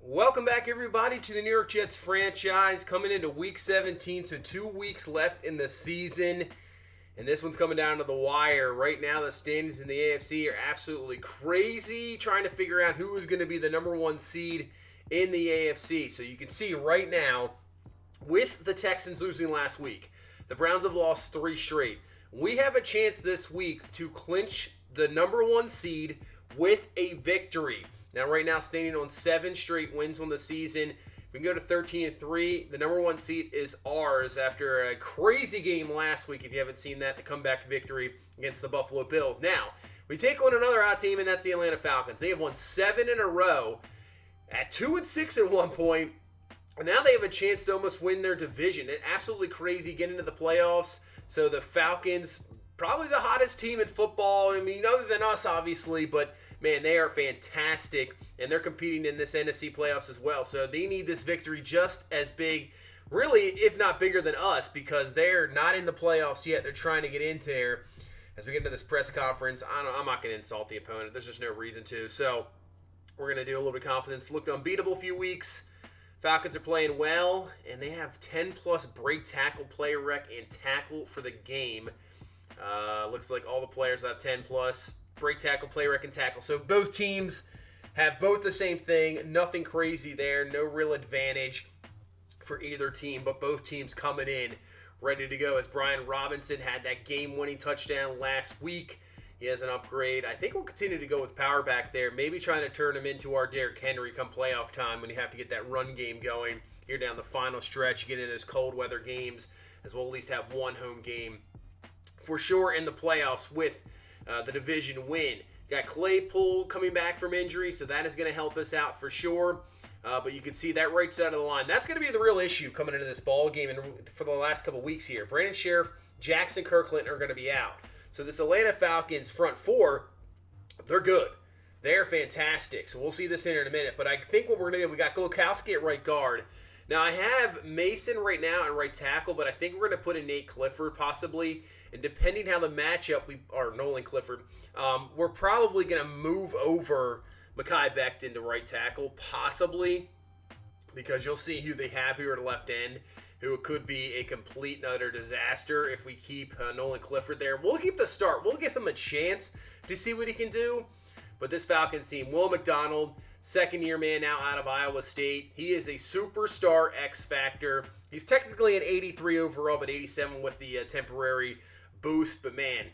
Welcome back, everybody, to the New York Jets franchise. Coming into Week 17, so 2 weeks left in the season. And this one's coming down to the wire. Right now, the standings in the AFC are absolutely crazy, trying to figure out who is going to be the number one seed in the AFC. So you can see right now, with the Texans losing last week, the Browns have lost 3 straight. We have a chance this week to clinch the number one seed with a victory. Now, right now, standing on 7 straight wins on the season. If we can go to 13-3, the number one seat is ours after a crazy game last week, if you haven't seen that, the comeback victory against the Buffalo Bills. Now, we take on another hot team, and that's the Atlanta Falcons. They have won 7 in a row at 2-6 at one point, and now they have a chance to almost win their division. It's absolutely crazy getting into the playoffs. So the Falcons, probably the hottest team in football. I mean, other than us, obviously, but man, they are fantastic, and they're competing in this NFC playoffs as well. So they need this victory just as big, really, if not bigger than us, because they're not in the playoffs yet. They're trying to get into there. As we get into this press conference, I'm not going to insult the opponent. There's just no reason to. So we're going to do a little bit of confidence. Looked unbeatable a few weeks. Falcons are playing well, and they have 10-plus break tackle, player rec, and tackle for the game. Looks like all the players have 10-plus. Break tackle, play rec, and tackle. So both teams have both the same thing. Nothing crazy there. No real advantage for either team, but both teams coming in ready to go. As Brian Robinson had that game-winning touchdown last week. He has an upgrade. I think we'll continue to go with power back there. Maybe trying to turn him into our Derrick Henry come playoff time when you have to get that run game going here down the final stretch. Get into those cold weather games, as we'll at least have one home game for sure in the playoffs with the division win. Got Claypool coming back from injury, so that is going to help us out for sure. But you can see that right side of the line. That's going to be the real issue coming into this ball game and for the last couple weeks here. Brandon Sheriff, Jackson Kirkland are going to be out. So this Atlanta Falcons front four, they're good. They're fantastic. So we'll see this in a minute. But I think what we're going to do, we got Golokowski at right guard. Now, I have Mason right now at right tackle, but I think we're going to put in Nate Clifford possibly. And depending how the matchup, or Nolan Clifford, we're probably going to move over Mekhi Becton to right tackle, possibly, because you'll see who they have here at left end, who could be a complete and utter disaster if we keep Nolan Clifford there. We'll keep the start. We'll give him a chance to see what he can do. But this Falcons team, Will McDonald, second-year man now out of Iowa State. He is a superstar X-Factor. He's technically an 83 overall, but 87 with the temporary boost. But, man,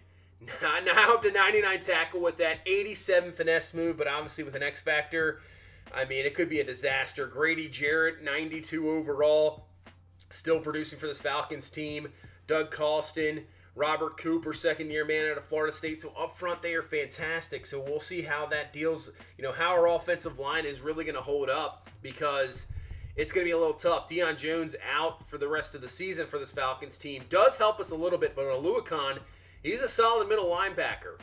now up to 99 tackle with that 87 finesse move, but obviously with an X-Factor. I mean, it could be a disaster. Grady Jarrett, 92 overall, still producing for this Falcons team. Doug Colston, Robert Cooper, second-year man out of Florida State. So up front, they are fantastic. So we'll see how that deals, how our offensive line is really going to hold up, because it's going to be a little tough. Deion Jones out for the rest of the season for this Falcons team. Does help us a little bit, but Oluokun, he's a solid middle linebacker.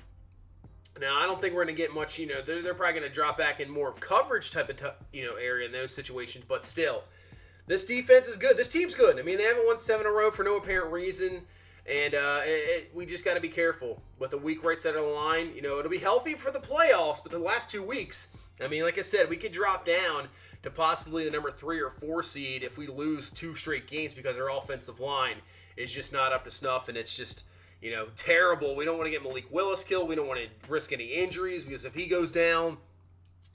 Now, I don't think we're going to get much, they're probably going to drop back in more of coverage type of, area in those situations, but still, this defense is good. This team's good. I mean, they haven't won 7 in a row for no apparent reason. And we just got to be careful with the weak right side of the line. It'll be healthy for the playoffs, but the last 2 weeks, I mean, like I said, we could drop down to possibly the number 3 or 4 seed if we lose 2 straight games because our offensive line is just not up to snuff, and it's just, terrible. We don't want to get Malik Willis killed. We don't want to risk any injuries, because if he goes down,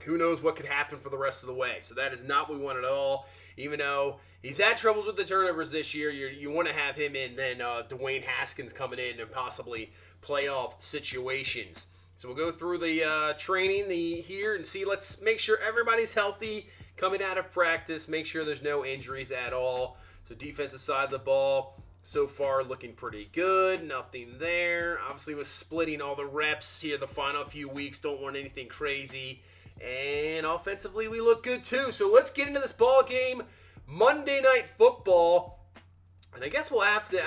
who knows what could happen for the rest of the way. So that is not what we want at all. Even though he's had troubles with the turnovers this year, you want to have him in, then Dwayne Haskins coming in and possibly playoff situations. So we'll go through the training here and see. Let's make sure everybody's healthy coming out of practice. Make sure there's no injuries at all. So defensive side of the ball, so far looking pretty good. Nothing there. Obviously, with splitting all the reps here the final few weeks. Don't want anything crazy. And offensively, we look good too. So let's get into this ball game. Monday Night Football. And I guess we'll have to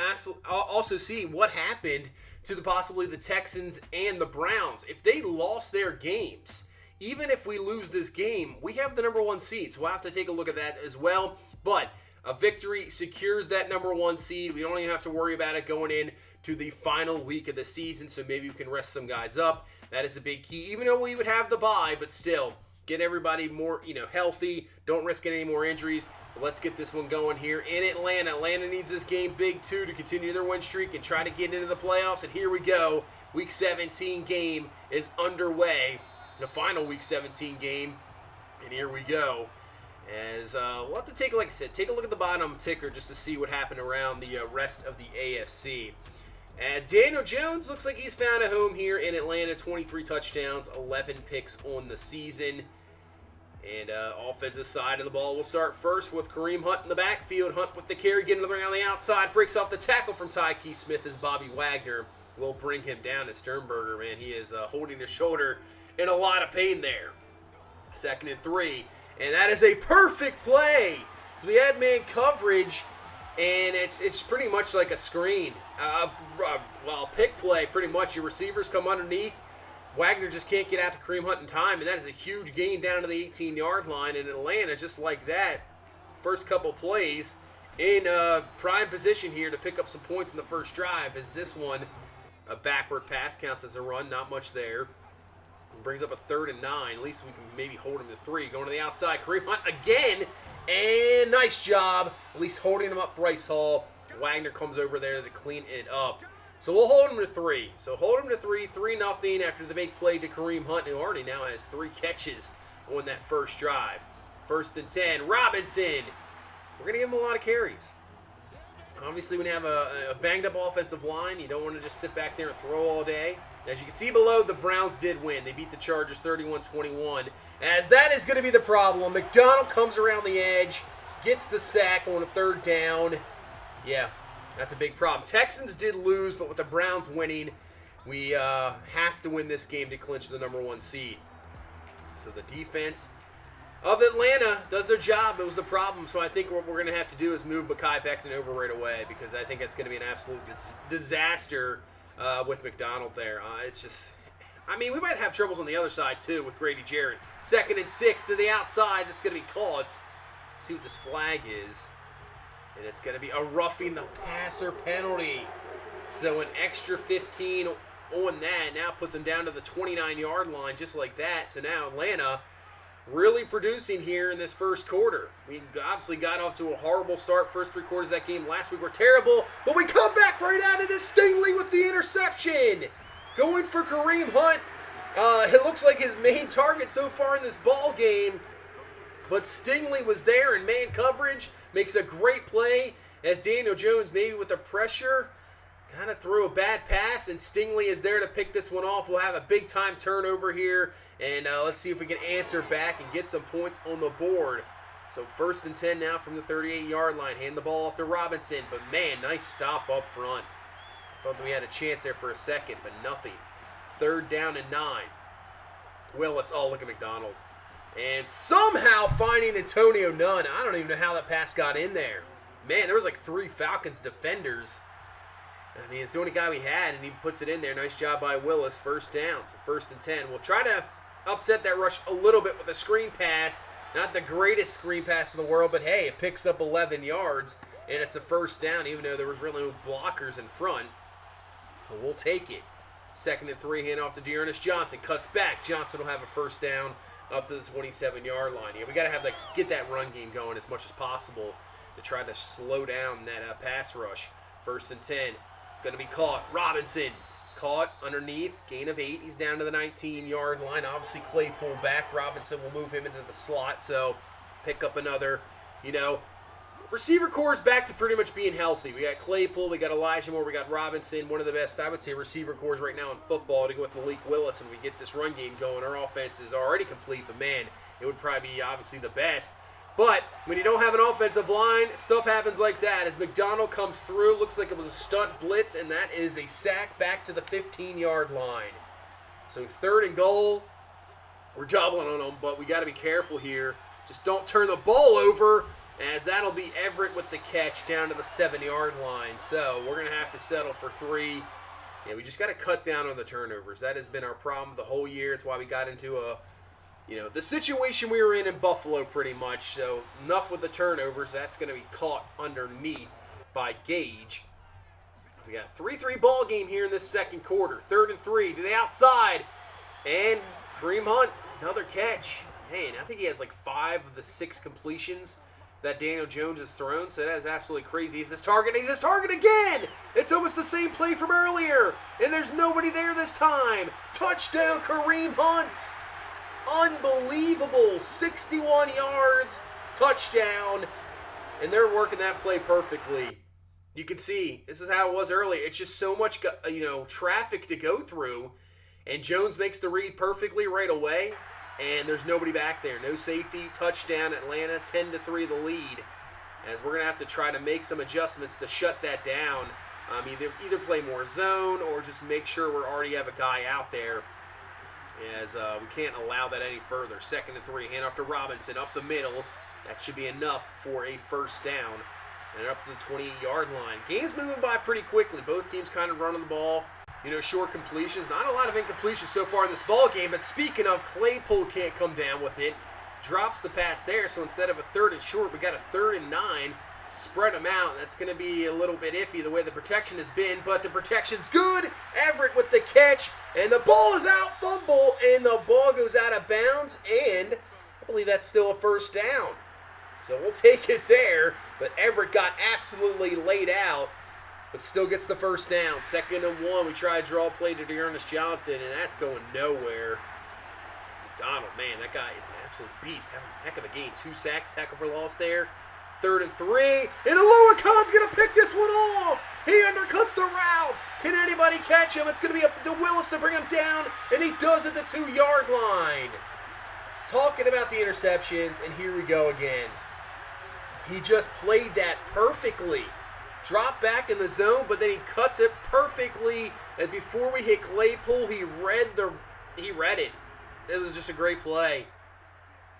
also see what happened to possibly the Texans and the Browns. If they lost their games, even if we lose this game, we have the number 1 seed. So we'll have to take a look at that as well. But a victory secures that number 1 seed. We don't even have to worry about it going in to the final week of the season. So maybe we can rest some guys up. That is a big key, even though we would have the bye, but still, get everybody more, healthy. Don't risk any more injuries. But let's get this one going here in Atlanta. Atlanta needs this game big, too, to continue their win streak and try to get into the playoffs. And here we go. Week 17 game is underway. The final Week 17 game. And here we go. As we'll have to take a look at the bottom ticker just to see what happened around the rest of the AFC. As Daniel Jones looks like he's found a home here in Atlanta. 23 touchdowns, 11 picks on the season. And offensive side of the ball, we'll start first with Kareem Hunt in the backfield. Hunt with the carry, getting around the outside, breaks off the tackle from Tyke Smith as Bobby Wagner will bring him down. As Sternberger, man, he is holding his shoulder in a lot of pain there. 2nd and 3, and that is a perfect play. So we had man coverage, and it's pretty much like a screen. Pick play, pretty much. Your receivers come underneath. Wagner just can't get out to Kareem Hunt in time, and that is a huge gain down to the 18-yard line. In Atlanta, just like that, first couple plays in prime position here to pick up some points in the first drive. As this one, a backward pass, counts as a run, not much there. Brings up a 3rd and 9. At least we can maybe hold him to 3. Going to the outside, Kareem Hunt again, and nice job, at least holding him up. Bryce Hall. Wagner comes over there to clean it up. So we'll hold him to 3. So hold him to 3, 3-0 after the big play to Kareem Hunt, who already now has 3 catches on that first drive. 1st and 10, Robinson. We're going to give him a lot of carries. Obviously, when you have a banged-up offensive line, you don't want to just sit back there and throw all day. As you can see below, the Browns did win. They beat the Chargers 31-21. As that is going to be the problem. McDonald comes around the edge, gets the sack on a 3rd down. Yeah. That's a big problem. Texans did lose, but with the Browns winning, we have to win this game to clinch the #1 seed. So the defense of Atlanta does their job. It was the problem. So I think what we're going to have to do is move Mekhi Becton over right away, because I think that's going to be an absolute disaster with McDonald there. It's just, we might have troubles on the other side too with Grady Jarrett. 2nd and 6 to the outside. That's going to be caught. See what this flag is. And it's going to be a roughing the passer penalty. So an extra 15 on that. Now puts him down to the 29-yard line just like that. So now Atlanta really producing here in this first quarter. We obviously got off to a horrible start. First 3 quarters of that game last week were terrible. But we come back right out of this. Stingley with the interception. Going for Kareem Hunt. It looks like his main target so far in this ball game. But Stingley was there in man coverage. Makes a great play as Daniel Jones, maybe with the pressure, kind of threw a bad pass, and Stingley is there to pick this one off. We'll have a big-time turnover here, and let's see if we can answer back and get some points on the board. So 1st and 10 now from the 38-yard line. Hand the ball off to Robinson, but man, nice stop up front. Thought that we had a chance there for a second, but nothing. 3rd down and 9. Willis, oh, look at McDonald. And somehow finding Antonio Nunn. I don't even know how that pass got in there. Man, there was like 3 Falcons defenders. It's the only guy we had, and he puts it in there. Nice job by Willis. 1st down, so 1st and 10. We'll try to upset that rush a little bit with a screen pass. Not the greatest screen pass in the world, but hey, it picks up 11 yards, and it's a 1st down, even though there was really no blockers in front. But we'll take it. 2nd and 3, hand off to Dearness Johnson. Cuts back. Johnson will have a 1st down up to the 27-yard line. Yeah, we got to get that run game going as much as possible to try to slow down that pass rush. 1st and 10, going to be caught. Robinson caught underneath, gain of 8. He's down to the 19-yard line. Obviously, Claypool back. Robinson will move him into the slot, so pick up another, receiver core is back to pretty much being healthy. We got Claypool, we got Elijah Moore, we got Robinson, one of the best, I would say, receiver cores right now in football to go with Malik Willis, and we get this run game going. Our offense is already complete, but man, it would probably be obviously the best. But when you don't have an offensive line, stuff happens like that. As McDonald comes through, looks like it was a stunt blitz, and that is a sack back to the 15-yard line. So 3rd and goal. We're doubling on them, but we got to be careful here. Just don't turn the ball over, as that'll be Everett with the catch down to the 7-yard line. So we're going to have to settle for 3. Yeah, we just got to cut down on the turnovers. That has been our problem the whole year. It's why we got into the situation we were in Buffalo pretty much. So enough with the turnovers. That's going to be caught underneath by Gage. We got a 3-3 ball game here in this second quarter. 3rd and 3 to the outside. And Kareem Hunt, another catch. man, I think he has like 5 of the 6 completions that Daniel Jones has thrown, so that is absolutely crazy. He's his target. He's his target again! It's almost the same play from earlier, and there's nobody there this time. Touchdown, Kareem Hunt! Unbelievable. 61 yards, touchdown, and they're working that play perfectly. You can see, this is how it was earlier. It's just so much, traffic to go through, and Jones makes the read perfectly right away. And there's nobody back there. No safety. Touchdown, Atlanta. 10-3 the lead. As we're going to have to try to make some adjustments to shut that down. Either play more zone or just make sure we already have a guy out there. As we can't allow that any further. 2nd and 3. Hand off to Robinson. Up the middle. That should be enough for a first down. And up to the 28-yard line. Game's moving by pretty quickly. Both teams kind of running the ball. Short completions. Not a lot of incompletions so far in this ball game, but speaking of, Claypool can't come down with it. Drops the pass there, so instead of a 3rd and short, we got a 3rd and 9. Spread them out. That's going to be a little bit iffy the way the protection has been, but the protection's good. Everett with the catch, and the ball is out. Fumble, and the ball goes out of bounds, and I believe that's still a first down. So we'll take it there, but Everett got absolutely laid out. But still gets the first down. 2nd and 1. We try to draw a play to Dearness Johnson, and that's going nowhere. It's McDonald. Man, that guy is an absolute beast. Having a heck of a game. 2 sacks, tackle for loss there. 3rd and 3. And Aloha Khan's going to pick this one off. He undercuts the route. Can anybody catch him? It's going to be up to Willis to bring him down, and he does at the 2-yard line. Talking about the interceptions, and here we go again. He just played that perfectly. Drop back in the zone, but then he cuts it perfectly. And before we hit Claypool, he read it. It was just a great play.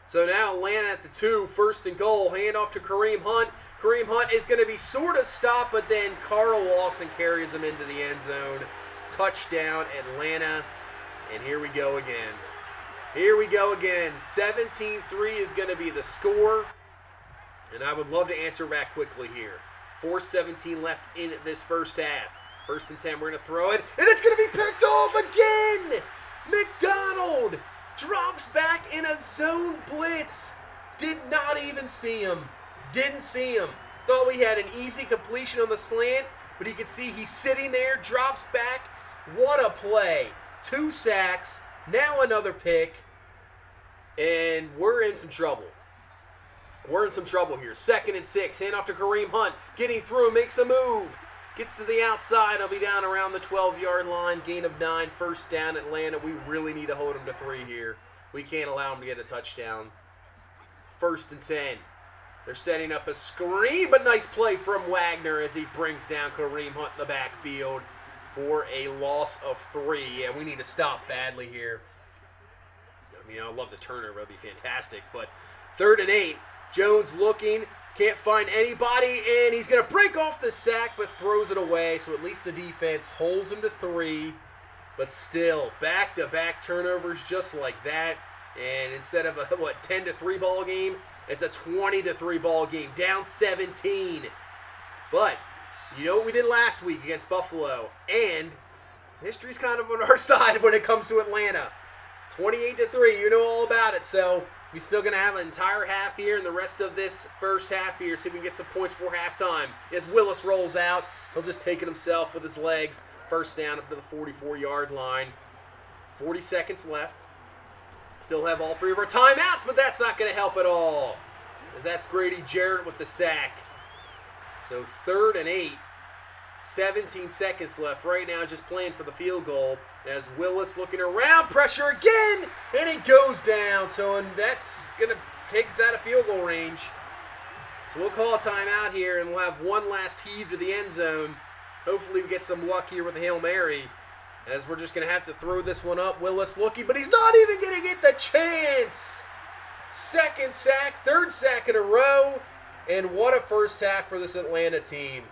So now Atlanta at the 2, 1st and goal. Hand off to Kareem Hunt. Kareem Hunt is going to be sort of stopped, but then Carl Lawson carries him into the end zone. Touchdown, Atlanta. And here we go again. 17-3 is going to be the score. And I would love to answer back quickly here. 4:17 left in this first half. 1st and 10, we're going to throw it, and it's going to be picked off again! McDonald drops back in a zone blitz. Did not even see him. Didn't see him. Thought we had an easy completion on the slant, but you can see he's sitting there, drops back. What a play. 2 sacks, now another pick, and we're in some trouble. We're in some trouble here. 2nd and 6. Hand off to Kareem Hunt. Getting through. Makes a move. Gets to the outside. He'll be down around the 12-yard line. Gain of 9. First down, Atlanta. We really need to hold him to 3 here. We can't allow him to get a touchdown. 1st and 10. They're setting up a screen, but nice play from Wagner as he brings down Kareem Hunt in the backfield for a loss of 3. Yeah, we need to stop badly here. I love the turnover. That'd be fantastic. But 3rd and 8. Jones looking, can't find anybody, and he's going to break off the sack, but throws it away, so at least the defense holds him to 3, but still, back-to-back turnovers just like that, and instead of a, 10-3 ball game, it's a 20-3 ball game, down 17, but you know what we did last week against Buffalo, and history's kind of on our side when it comes to Atlanta. 28-3, you know all about it, so we're still going to have an entire half here and the rest of this first half here. See if we can get some points before halftime. As Willis rolls out, he'll just take it himself with his legs. First down up to the 44-yard line. 40 seconds left. Still have all 3 of our timeouts, but that's not going to help at all. As that's Grady Jarrett with the sack. So 3rd and 8. 17 seconds left right now, just playing for the field goal. As Willis looking around, pressure again, and he goes down. So and that's going to take us out of field goal range. So we'll call a timeout here, and we'll have one last heave to the end zone. Hopefully we get some luck here with the Hail Mary, as we're just going to have to throw this one up. Willis looking, but he's not even going to get the chance. 2nd sack, 3rd sack in a row, and what a first half for this Atlanta team.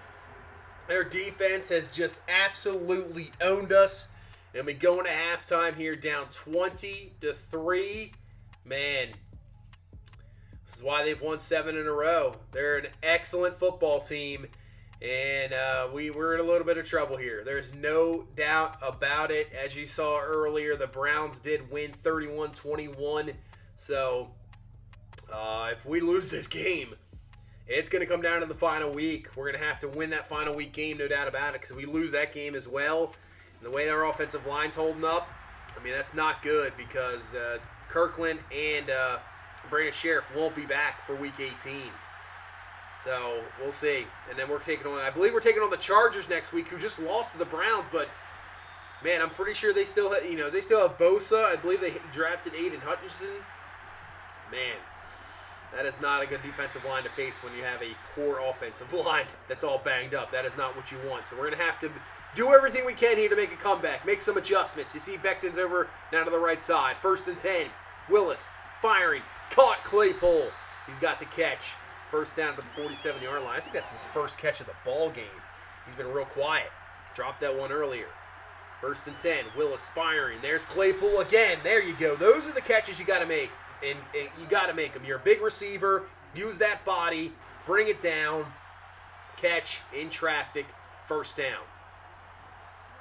Their defense has just absolutely owned us. And we go into halftime here down 20-3. Man, this is why they've won 7 in a row. They're an excellent football team. And we're in a little bit of trouble here. There's no doubt about it. As you saw earlier, the Browns did win 31-21. So, if we lose this game, it's going to come down to the final week. We're going to have to win that final week game, no doubt about it, because if we lose that game as well, and the way our offensive line's holding up, I mean, that's not good because Kirkland and Brandon Sheriff won't be back for Week 18. So, we'll see. And then I believe we're taking on the Chargers next week, who just lost to the Browns, but man, I'm pretty sure they still have, they still have Bosa. I believe they drafted Aiden Hutchinson. Man, that is not a good defensive line to face when you have a poor offensive line that's all banged up. That is not what you want. So we're going to have to do everything we can here to make a comeback, make some adjustments. You see Becton's over now to the right side. 1st and 10. Willis firing. Caught Claypool. He's got the catch. First down to the 47-yard line. I think that's his first catch of the ball game. He's been real quiet. Dropped that one earlier. 1st and 10. Willis firing. There's Claypool again. There you go. Those are the catches you got to make. And you got to make them. You're a big receiver. Use that body. Bring it down. Catch in traffic. First down.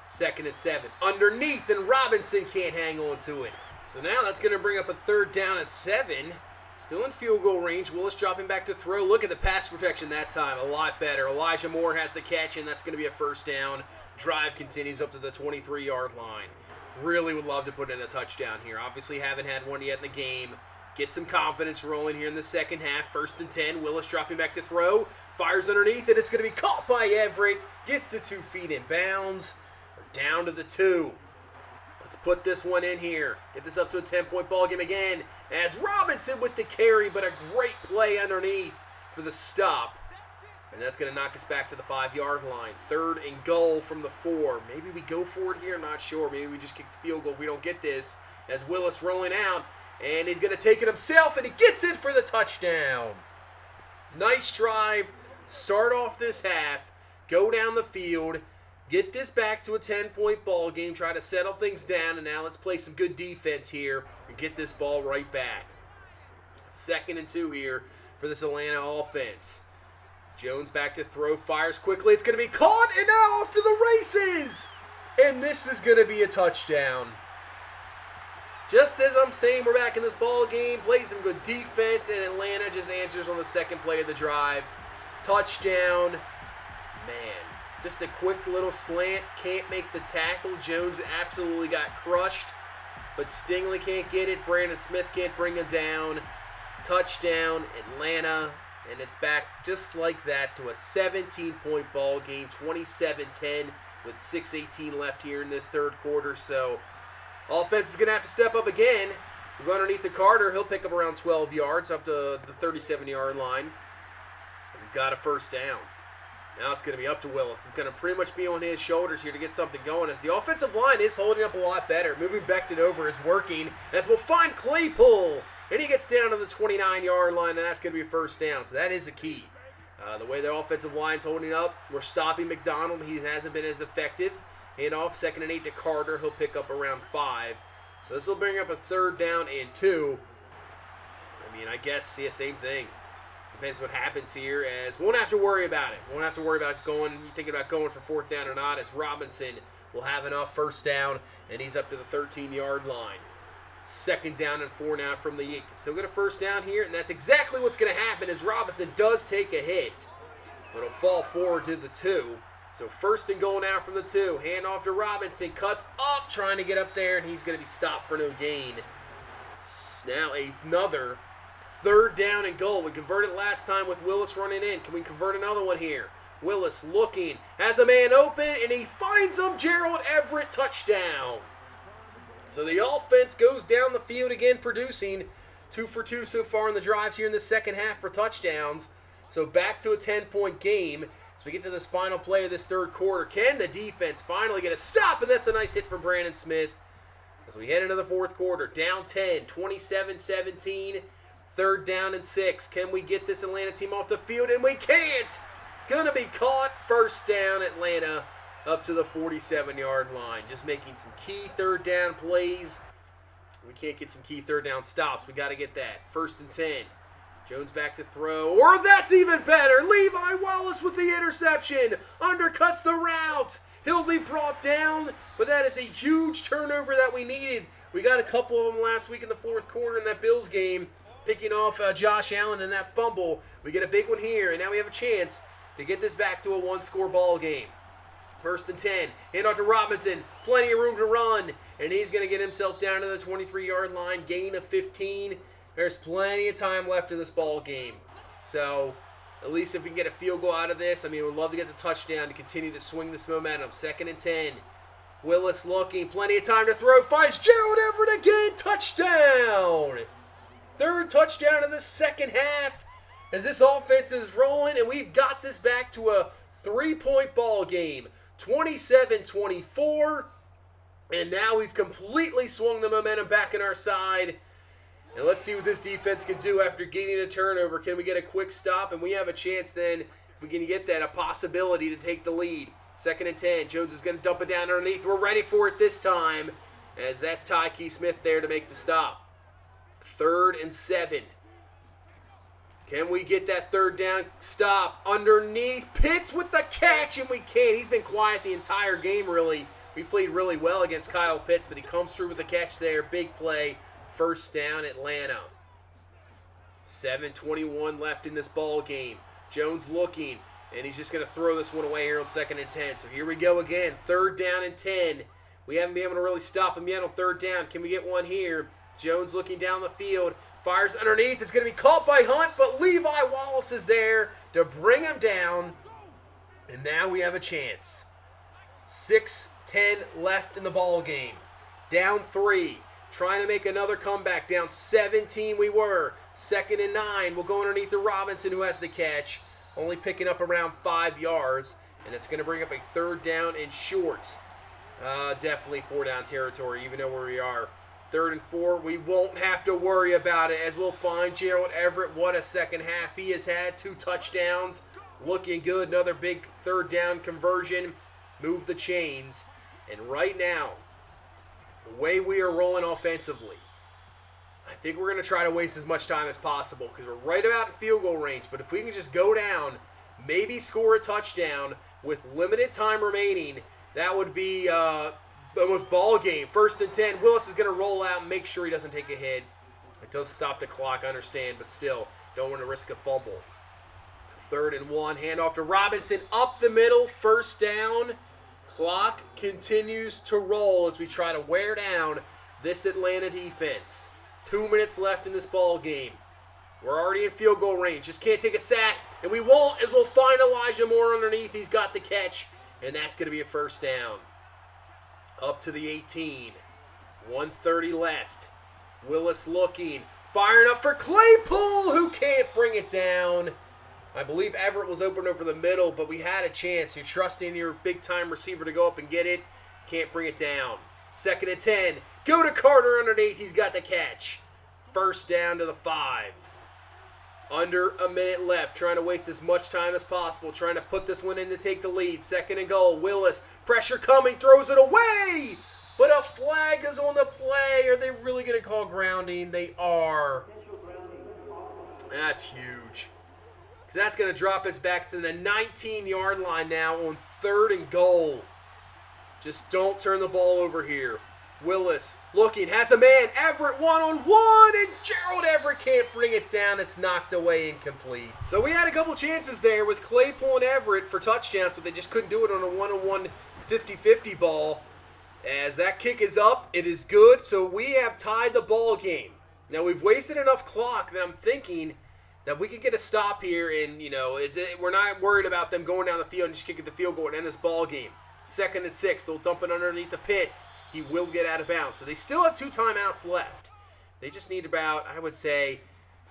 2nd and 7. Underneath, and Robinson can't hang on to it. So now that's going to bring up a 3rd down at 7. Still in field goal range. Willis dropping back to throw. Look at the pass protection that time. A lot better. Elijah Moore has the catch, and that's going to be a first down. Drive continues up to the 23-yard line. Really would love to put in a touchdown here. Obviously haven't had one yet in the game. Get some confidence rolling here in the second half. 1st and 10. Willis dropping back to throw. Fires underneath, and it's going to be caught by Everett. Gets the 2 feet in bounds. We're down to the 2. Let's put this one in here. Get this up to a 10-point ball game again. As Robinson with the carry, but a great play underneath for the stop. And that's going to knock us back to the 5-yard line. 3rd and goal from the 4. Maybe we go for it here. I'm not sure. Maybe we just kick the field goal if we don't get this. As Willis rolling out. And he's going to take it himself, and he gets it for the touchdown. Nice drive. Start off this half. Go down the field. Get this back to a 10-point ball game. Try to settle things down, and now let's play some good defense here and get this ball right back. 2nd and 2 here for this Atlanta offense. Jones back to throw. Fires quickly. It's going to be caught, and now off to the races. And this is going to be a touchdown. Just as I'm saying, we're back in this ball game, play some good defense, and Atlanta just answers on the second play of the drive. Touchdown. Man, just a quick little slant. Can't make the tackle. Jones absolutely got crushed, but Stingley can't get it. Brandon Smith can't bring him down. Touchdown, Atlanta, and it's back just like that to a 17-point ball game, 27-10 with 6:18 left here in this 3rd quarter. So offense is going to have to step up again. We'll go underneath the Carter. He'll pick up around 12 yards up to the 37-yard line. He's got a first down. Now it's going to be up to Willis. It's going to pretty much be on his shoulders here to get something going as the offensive line is holding up a lot better. Moving Becton over is working as we'll find Claypool. And he gets down to the 29-yard line, and that's going to be a first down. So that is a key. The way the offensive line's holding up, we're stopping McDonald. He hasn't been as effective. Hand off, 2nd and 8 to Carter. He'll pick up around 5. So this will bring up a 3rd down and 2. I mean, I guess, yeah, same thing. Depends what happens here, as we won't have to worry about it. We won't have to worry about thinking about going for 4th down or not, as Robinson will have enough first down, and he's up to the 13-yard line. 2nd down and 4 now from the 8. Still get a first down here, and that's exactly what's going to happen as Robinson does take a hit. But he'll fall forward to the 2. So 1st and goal now from the 2. Hand off to Robinson. Cuts up, trying to get up there, and he's going to be stopped for no gain. Now another 3rd down and goal. We converted last time with Willis running in. Can we convert another one here? Willis looking. Has a man open, and he finds him. Gerald Everett, touchdown. So the offense goes down the field again, producing 2 for 2 so far in the drives here in the second half for touchdowns. So back to a 10-point game. As we get to this final play of this 3rd quarter, can the defense finally get a stop? And that's a nice hit from Brandon Smith. As we head into the 4th quarter, down 10, 27-17, 3rd down and 6. Can we get this Atlanta team off the field? And we can't! Gonna be caught. First down, Atlanta, up to the 47-yard line. Just making some key 3rd down plays. We can't get some key 3rd down stops. We got to get that. 1st and 10. Jones back to throw, or that's even better. Levi Wallace with the interception. Undercuts the route. He'll be brought down, but that is a huge turnover that we needed. We got a couple of them last week in the fourth quarter in that Bills game, picking off Josh Allen in that fumble. We get a big one here, and now we have a chance to get this back to a one-score ball game. 1st and 10. Hand off to Robinson. Plenty of room to run, and he's going to get himself down to the 23-yard line. Gain of 15. There's plenty of time left in this ball game. So, at least if we can get a field goal out of this, I mean, we'd love to get the touchdown to continue to swing this momentum. 2nd and 10. Willis looking. Plenty of time to throw. Finds Gerald Everett again. Touchdown! 3rd touchdown of the second half as this offense is rolling, and we've got this back to a 3-point ball game. 27-24. And now we've completely swung the momentum back in our side. And let's see what this defense can do after gaining a turnover. Can we get a quick stop? And we have a chance then, if we can get that, a possibility to take the lead. 2nd and 10. Jones is going to dump it down underneath. We're ready for it this time, as that's Tyke Smith there to make the stop. 3rd and 7. Can we get that 3rd down stop underneath? Pitts with the catch, and we can't. He's been quiet the entire game, really. We've played really well against Kyle Pitts, but he comes through with the catch there. Big play. 1st down, Atlanta. 7:21 left in this ball game. Jones looking, and he's just going to throw this one away here on 2nd and 10. So here we go again. 3rd down and 10. We haven't been able to really stop him yet on 3rd down. Can we get one here? Jones looking down the field. Fires underneath. It's going to be caught by Hunt, but Levi Wallace is there to bring him down. And now we have a chance. 6:10 left in the ball game. Down 3. Trying to make another comeback. Down 17 we were. 2nd and 9. We'll go underneath to Robinson, who has the catch. Only picking up around 5 yards. And it's going to bring up a 3rd down and short. Definitely 4-down territory, even though where we are. 3rd and 4. We won't have to worry about it, as we'll find Gerald Everett. What a second half he has had. 2 touchdowns. Looking good. Another big 3rd down conversion. Move the chains. And right now, the way we are rolling offensively, I think we're going to try to waste as much time as possible because we're right about in field goal range. But if we can just go down, maybe score a touchdown with limited time remaining, that would be almost ball game. 1st and 10. Willis is going to roll out and make sure he doesn't take a hit. It does stop the clock, I understand, but still, don't want to risk a fumble. 3rd and 1. Hand off to Robinson. Up the middle. 1st down. Clock continues to roll as we try to wear down this Atlanta defense. 2 minutes left in this ball game. We're already in field goal range. Just can't take a sack, and we won't, as we'll find Elijah Moore underneath. He's got the catch, and that's going to be a 1st down. Up to the 18. 1:30 left. Willis looking. Firing up for Claypool, who can't bring it down. I believe Everett was open over the middle, but we had a chance. You're trusting your big-time receiver to go up and get it. Can't bring it down. 2nd and 10. Go to Carter underneath. He's got the catch. 1st down to the 5. Under a minute left. Trying to waste as much time as possible. Trying to put this one in to take the lead. 2nd and goal. Willis. Pressure coming. Throws it away. But a flag is on the play. Are they really going to call grounding? They are. That's huge. That's going to drop us back to the 19-yard line now on 3rd and goal. Just don't turn the ball over here. Willis looking, has a man. Everett one-on-one, and Gerald Everett can't bring it down. It's knocked away, incomplete. So we had a couple chances there with Claypool and Everett for touchdowns, but they just couldn't do it on a one-on-one 50-50 ball. As that kick is up, it is good. So we have tied the ball game. Now we've wasted enough clock that I'm thinking that we could get a stop here, and we're not worried about them going down the field and just kicking the field goal and end this ball game. 2nd and 6, they'll dump it underneath the Pitts. He will get out of bounds. So they still have 2 timeouts left. They just need about, I would say,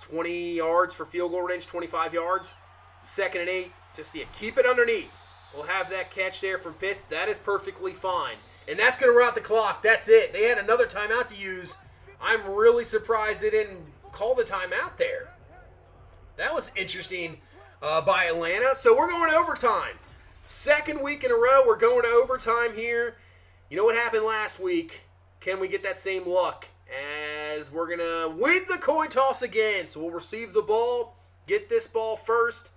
20 yards for field goal range, 25 yards. 2nd and 8, just keep it underneath. We'll have that catch there from Pitts. That is perfectly fine. And that's going to run out the clock. That's it. They had another timeout to use. I'm really surprised they didn't call the timeout there. That was interesting by Atlanta. So we're going to overtime. 2nd week in a row, we're going to overtime here. You know what happened last week? Can we get that same luck? as we're going to win the coin toss again. So we'll receive the ball, get this ball first,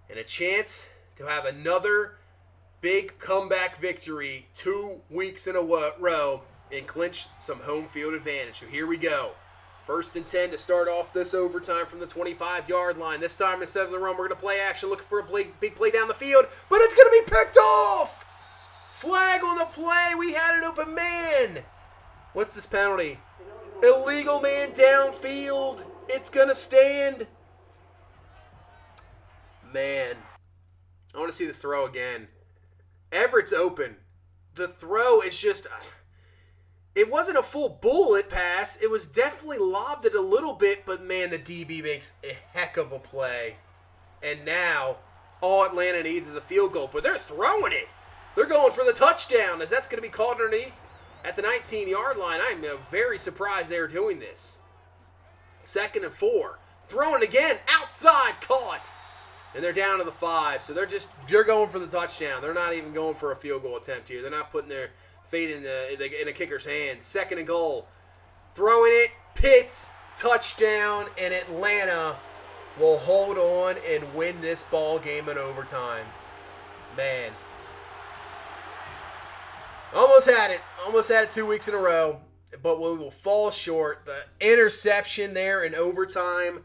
and a chance to have another big comeback victory 2 weeks in a row and clinch some home field advantage. So here we go. 1st and 10 to start off this overtime from the 25-yard line. This time, instead of the run, we're going to play action, looking for a big play down the field, but it's going to be picked off! Flag on the play. We had an open man. What's this penalty? Illegal man downfield. It's going to stand. Man, I want to see this throw again. Everett's open. The throw is just... It wasn't a full bullet pass. It was definitely lobbed it a little bit, but man, the DB makes a heck of a play. And now, all Atlanta needs is a field goal, but they're throwing it. They're going for the touchdown, as that's going to be called underneath at the 19-yard line. I'm very surprised they're doing this. 2nd and 4. Throwing again, outside, caught. And they're down to the 5, so they're going for the touchdown. They're not even going for a field goal attempt here. They're not putting their fate in a kicker's hands. 2nd and goal. Throwing it, Pitts, touchdown, and Atlanta will hold on and win this ball game in overtime. Man. Almost had it. Almost had it 2 weeks in a row, but we will fall short. The interception there in overtime.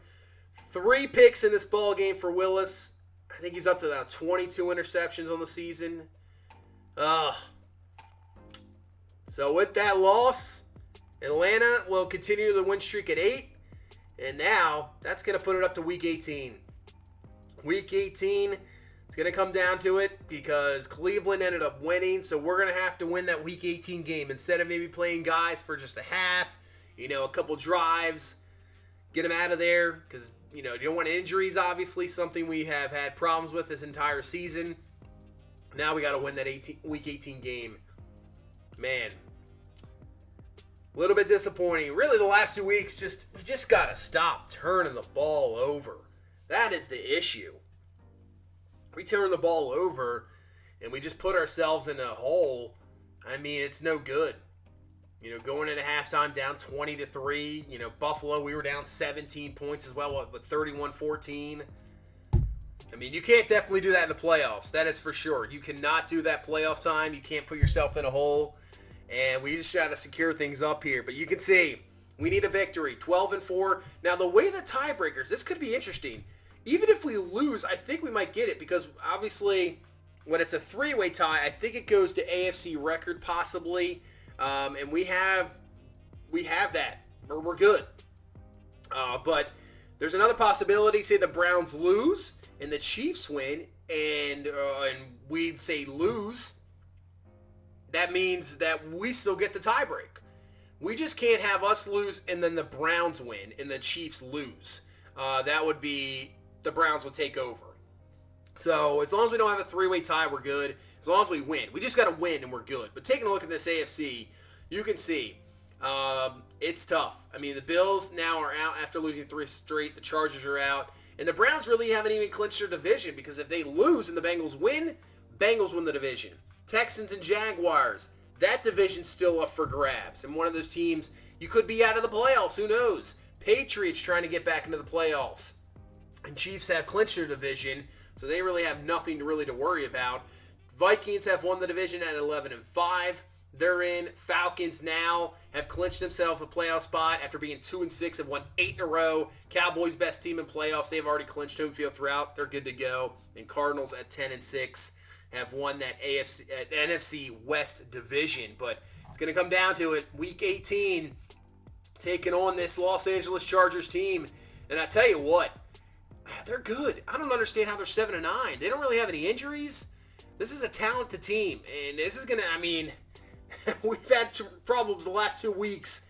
3 picks in this ball game for Willis. I think he's up to about 22 interceptions on the season. So with that loss, Atlanta will continue the win streak at 8. And now, that's going to put it up to Week 18. Week 18, it's going to come down to it because Cleveland ended up winning. So we're going to have to win that Week 18 game. Instead of maybe playing guys for just a half, a couple drives, get them out of there. Because, you don't want injuries, obviously, something we have had problems with this entire season. Now we got to win that Week 18 game. Man, a little bit disappointing. Really, the last 2 weeks, we just got to stop turning the ball over. That is the issue. We turn the ball over, and we just put ourselves in a hole. I mean, it's no good. Going into halftime down 20-3. Buffalo, we were down 17 points as well, with 31-14. I mean, you can't definitely do that in the playoffs. That is for sure. You cannot do that playoff time. You can't put yourself in a hole. And we just got to secure things up here. But you can see, we need a victory. 12-4. Now, the way the tiebreakers, this could be interesting. Even if we lose, I think we might get it. Because, obviously, when it's a 3-way tie, I think it goes to AFC record, possibly. And we have that. We're good. But there's another possibility. Say the Browns lose and the Chiefs win, and we'd say lose. That means that we still get the tiebreak. We just can't have us lose and then the Browns win and the Chiefs lose. That would be, the Browns would take over. So as long as we don't have a 3-way tie, we're good. As long as we win. We just got to win and we're good. But taking a look at this AFC, you can see it's tough. I mean, the Bills now are out after losing 3 straight. The Chargers are out. And the Browns really haven't even clinched their division, because if they lose and the Bengals win the division. Texans and Jaguars, that division's still up for grabs. And one of those teams, you could be out of the playoffs. Who knows? Patriots trying to get back into the playoffs. And Chiefs have clinched their division, so they really have nothing to worry about. Vikings have won the division at 11-5. They're in. Falcons now have clinched themselves a playoff spot after being 2-6 and won 8 in a row. Cowboys, best team in playoffs. They've already clinched home field throughout. They're good to go. And Cardinals at 10-6 have won that NFC West division. But it's going to come down to it. Week 18, taking on this Los Angeles Chargers team. And I tell you what, they're good. I don't understand how they're 7-9. They don't really have any injuries. This is a talented team. And this is going to, I mean, we've had problems the last 2 weeks.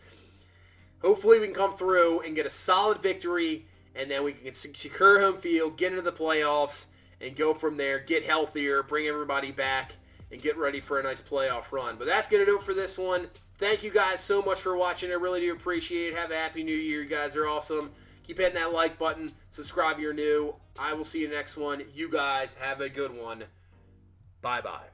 Hopefully we can come through and get a solid victory, and then we can secure home field, get into the playoffs, and go from there, get healthier, bring everybody back, and get ready for a nice playoff run. But that's going to do it for this one. Thank you guys so much for watching. I really do appreciate it. Have a happy new year. You guys are awesome. Keep hitting that like button. Subscribe if you're new. I will see you next one. You guys have a good one. Bye-bye.